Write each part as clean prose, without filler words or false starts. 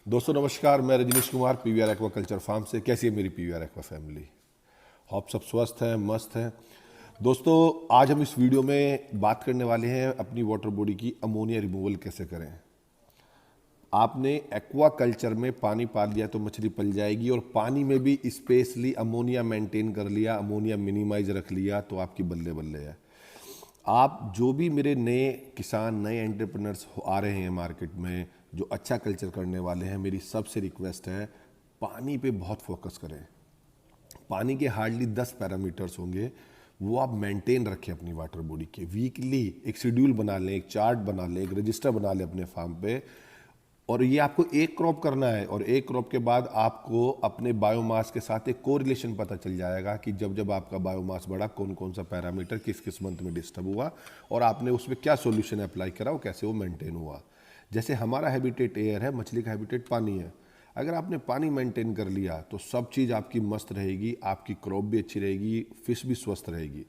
दोस्तों नमस्कार, मैं Rajneesh Kumar PVR aquaculture farm से। कैसी है मेरी पीवीआर एक्वा फैमिली? होप सब स्वस्थ हैं, मस्त हैं। दोस्तों आज हम इस वीडियो में बात करने वाले हैं अपनी वाटर बॉडी की अमोनिया रिमूवल कैसे करें। आपने एक्वाकल्चर में पानी पाल लिया तो मछली पल जाएगी, और पानी में भी स्पेशली अमोनिया मेंटेन कर लिया, अमोनिया मिनिमाइज रख लिया तो आपकी बल्ले बल्ले है। आप जो भी मेरे नए किसान, नए एंटरप्रेन्योर्स आ रहे हैं मार्केट में, जो अच्छा कल्चर करने वाले हैं, मेरी सबसे रिक्वेस्ट है पानी पे बहुत फोकस करें। पानी के हार्डली 10 पैरामीटर्स होंगे, वो आप मेंटेन रखें अपनी वाटर बॉडी के। वीकली एक शेड्यूल बना लें, एक चार्ट बना लें, एक रजिस्टर बना लें अपने फार्म पे। और ये आपको एक क्रॉप करना है, और एक क्रॉप के बाद आपको अपने बायोमास के साथ एक कोरिलेशन पता चल जाएगा कि जब जब आपका बायोमास बढ़ा, कौन कौन सा पैरामीटर किस किस मंथ में डिस्टर्ब हुआ, और आपने उसमें क्या सॉल्यूशन अप्लाई करा, वो कैसे वो मेंटेन हुआ। जैसे हमारा हैबिटेट एयर है, मछली का हैबिटेट पानी है। अगर आपने पानी मेंटेन कर लिया तो सब चीज़ आपकी मस्त रहेगी, आपकी क्रॉप भी अच्छी रहेगी, फिश भी स्वस्थ रहेगी।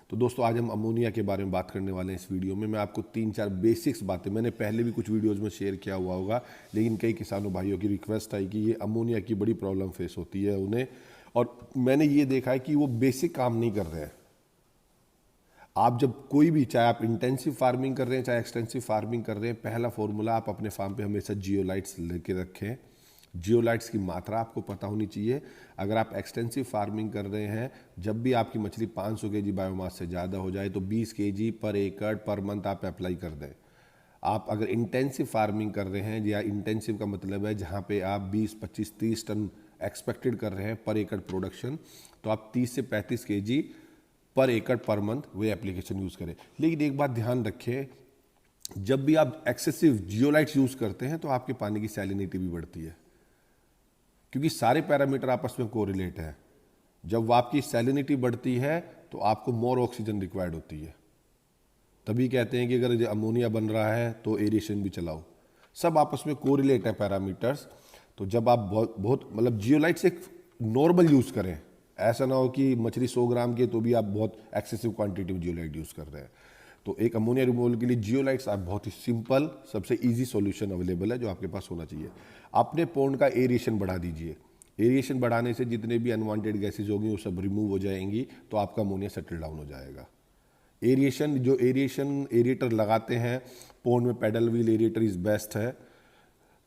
तो दोस्तों आज हम अमोनिया के बारे में बात करने वाले हैं इस वीडियो में। मैं आपको 3-4 बेसिक्स बातें, मैंने पहले भी कुछ वीडियोस में शेयर किया हुआ होगा, लेकिन कई किसानों भाइयों की रिक्वेस्ट आई कि ये अमोनिया की बड़ी प्रॉब्लम फेस होती है उन्हें, और मैंने ये देखा है कि वो बेसिक काम नहीं कर रहे हैं। आप जब कोई भी, चाहे आप इंटेंसिव फार्मिंग कर रहे हैं चाहे एक्सटेंसिव फार्मिंग कर रहे हैं, पहला फॉर्मूला आप अपने फार्म पे हमेशा जियोलाइट्स लेके रखें। जियोलाइट्स की मात्रा आपको पता होनी चाहिए। अगर आप एक्सटेंसिव फार्मिंग कर रहे हैं, जब भी आपकी मछली 500 केजी बायोमास से ज़्यादा हो जाए तो 20 केजी पर एकड़ पर मंथ आप अप्लाई कर दें। आप अगर इंटेंसिव फार्मिंग कर रहे हैं, या इंटेंसिव का मतलब है जहाँ पे आप 20, 25, 30 टन एक्सपेक्टेड कर रहे हैं पर एकड़ प्रोडक्शन, तो आप 30 से 35 केजी पर एकड़ पर मंथ वे एप्लीकेशन यूज़ करें। लेकिन एक बात ध्यान रखें, जब भी आप एक्सेसिव जियोलाइट्स यूज़ करते हैं तो आपके पानी की सैलिनिटी भी बढ़ती है, क्योंकि सारे पैरामीटर आपस में कोरिलेट है। जब आपकी सैलिनिटी बढ़ती है तो आपको मोर ऑक्सीजन रिक्वायर्ड होती है। तभी कहते हैं कि अगर अमोनिया बन रहा है तो एरिएशन भी चलाओ। सब आपस में कोरिलेट है पैरामीटर्स। तो जब आप बहुत बहुत मतलब जियोलाइट्स एक नॉर्मल यूज़ करें, ऐसा ना हो कि मछली 100 ग्राम की तो भी आप बहुत एक्सेसिव क्वांटिटी में जियोलाइट यूज़ कर रहे हैं। तो एक अमोनिया रिमूवल के लिए जियोलाइट्स आप बहुत ही सिंपल, सबसे इजी सॉल्यूशन अवेलेबल है जो आपके पास होना चाहिए। अपने पॉन्ड का एरिएशन बढ़ा दीजिए। एरिएशन बढ़ाने से जितने भी अनवांटेड गैसेज होंगी वो सब रिमूव हो जाएंगी, तो आपका अमोनिया सेटल डाउन हो जाएगा। एरिएशन, जो एरिएटर लगाते हैं पॉन्ड में, पेडल व्हील एरिएटर इज बेस्ट है।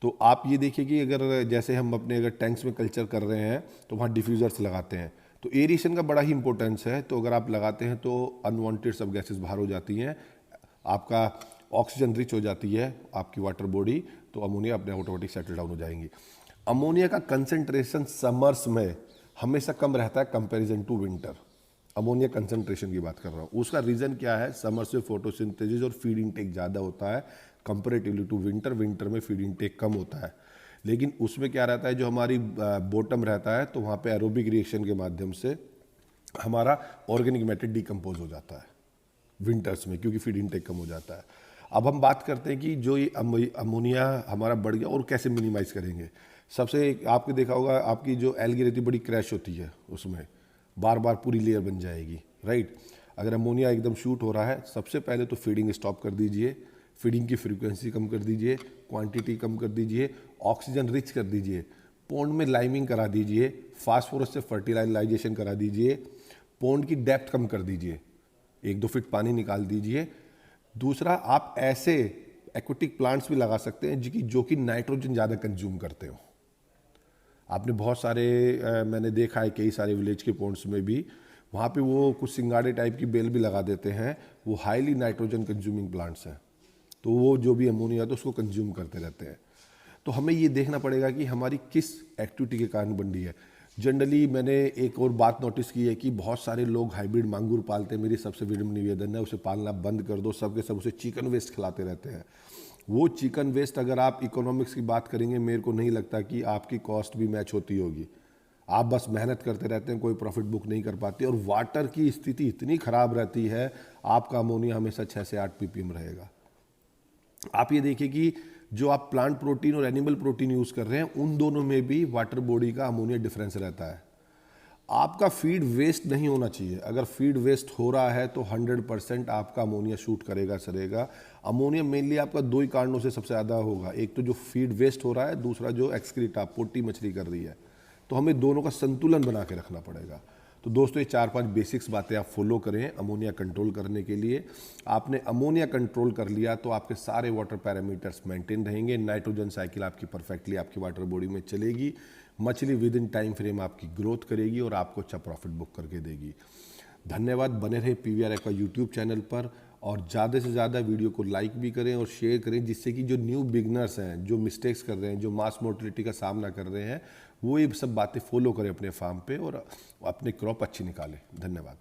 तो आप ये देखिए कि अगर जैसे हम अपने अगर टैंक्स में कल्चर कर रहे हैं तो वहाँ डिफ्यूज़र्स लगाते हैं, तो एरिएशन का बड़ा ही इंपॉर्टेंस है। तो अगर आप लगाते हैं तो अनवांटेड सब गैसेस बाहर हो जाती हैं, आपका ऑक्सीजन रिच हो जाती है आपकी वाटर बॉडी, तो अमोनिया अपने ऑटोमेटिक सेटल डाउन हो जाएंगी। अमोनिया का कंसंट्रेशन समर्स में हमेशा कम रहता है comparison to winter. Ammonia concentration की बात कर रहा हूँ। उसका रीज़न क्या है? समर्स में फोटोसिंथेसिस और फीड इनटेक ज़्यादा होता है कंपेरेटिवली टू विंटर। विंटर में फीड इनटेक कम होता है, लेकिन उसमें क्या रहता है, जो हमारी बॉटम रहता है तो वहाँ पे एरोबिक रिएक्शन के माध्यम से हमारा ऑर्गेनिक मैटर डिकम्पोज हो जाता है विंटर्स में, क्योंकि फीड इनटेक कम हो जाता है। अब हम बात करते हैं कि जो ये अमोनिया हमारा बढ़ गया और कैसे मिनिमाइज करेंगे। सबसे आपने देखा होगा, आपकी जो एल्गी रहती है बड़ी क्रैश होती है, उसमें बार बार पूरी लेयर बन जाएगी, राइट। अगर अमोनिया एकदम शूट हो रहा है, सबसे पहले तो फीडिंग स्टॉप कर दीजिए, फीडिंग की फ्रीक्वेंसी कम कर दीजिए, क्वांटिटी कम कर दीजिए, ऑक्सीजन रिच कर दीजिए, पॉन्ड में लाइमिंग करा दीजिए, फास्फोरस से फर्टिलाइजेशन करा दीजिए, पॉन्ड की डेप्थ कम कर दीजिए, 1-2 फीट पानी निकाल दीजिए। दूसरा, आप ऐसे एक्वेटिक प्लांट्स भी लगा सकते हैं जो कि नाइट्रोजन ज़्यादा कंज्यूम करते हो। आपने बहुत सारे मैंने देखा है कई सारे विलेज के पॉन्ड्स में भी, वहाँ पे वो कुछ सिंगाड़े टाइप की बेल भी लगा देते हैं, वो हाईली नाइट्रोजन कंज्यूमिंग प्लांट्स हैं, तो वो जो भी अमोनिया तो उसको कंज्यूम करते रहते हैं। तो हमें ये देखना पड़ेगा कि हमारी किस एक्टिविटी के कारण बन रही है। जनरली मैंने एक और बात नोटिस की है कि बहुत सारे लोग हाइब्रिड मांगूर पालते हैं। मेरी सबसे विनम्र निवेदन है, उसे पालना बंद कर दो। सब के सब उसे चिकन वेस्ट खिलाते रहते हैं। वो चिकन वेस्ट, अगर आप इकोनॉमिक्स की बात करेंगे, मेरे को नहीं लगता कि आपकी कॉस्ट भी मैच होती होगी। आप बस मेहनत करते रहते हैं, कोई प्रॉफिट बुक नहीं कर पाते, और वाटर की स्थिति इतनी खराब रहती है, आपका अमोनिया हमेशा 6 से 8 ppm रहेगा। आप ये देखिए कि जो आप प्लांट प्रोटीन और एनिमल प्रोटीन यूज़ कर रहे हैं, उन दोनों में भी वाटर बॉडी का अमोनिया डिफरेंस रहता है। आपका फीड वेस्ट नहीं होना चाहिए। अगर फीड वेस्ट हो रहा है तो 100% आपका अमोनिया शूट करेगा सरेगा। अमोनिया मेनली आपका दो ही कारणों से सबसे ज़्यादा होगा, एक तो जो फीड वेस्ट हो रहा है, दूसरा जो एक्सक्रीटा पोटी मछली कर रही है। तो हमें दोनों का संतुलन बना के रखना पड़ेगा। तो दोस्तों ये 4-5 बेसिक्स बातें आप फॉलो करें अमोनिया कंट्रोल करने के लिए। आपने अमोनिया कंट्रोल कर लिया तो आपके सारे वाटर पैरामीटर्स मेंटेन रहेंगे, नाइट्रोजन साइकिल आपकी परफेक्टली आपकी वाटर बॉडी में चलेगी, मछली विद इन टाइम फ्रेम आपकी ग्रोथ करेगी और आपको अच्छा प्रॉफिट बुक करके देगी। धन्यवाद। बने रहे पीवीआर एक्वा यूट्यूब चैनल पर और ज़्यादा से ज़्यादा वीडियो को लाइक भी करें और शेयर करें, जिससे कि जो न्यू बिगनर्स हैं, जो मिस्टेक्स कर रहे हैं, जो मास मोर्टिलिटी का सामना कर रहे हैं, वो ये सब बातें फॉलो करें अपने फार्म पे और अपने क्रॉप अच्छी निकालें। धन्यवाद।